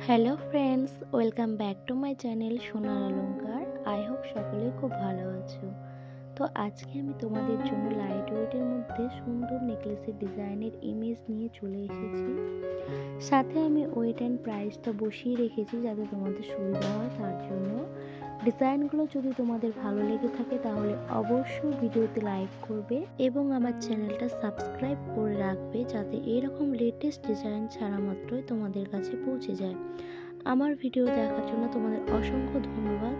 Hello friends, welcome back to my channel সোনার অলংকার। I hope সকলে খুব ভালো আছো। তো আজকে আমি তোমাদের জন্য লাইট ওয়েটের মধ্যে সুন্দর নেকলেসের ডিজাইনের ইমেজ নিয়ে চলে এসেছি। সাথে আমি ওয়েট অ্যান্ড প্রাইসটা বসিয়ে রেখেছি যাতে তোমাদের সুবিধা হয়। তার জন্য ডিজাইনগুলো যদি তোমাদের ভালো লেগে থাকে তাহলে অবশ্যই ভিডিওতে লাইক করবে এবং আমার চ্যানেলটা সাবস্ক্রাইব করে রাখবে যাতে এরকম লেটেস্ট ডিজাইন ছাড়া মাত্রই তোমাদের কাছে পৌঁছে যায়। আমার ভিডিও দেখার জন্য তোমাদের অসংখ্য ধন্যবাদ।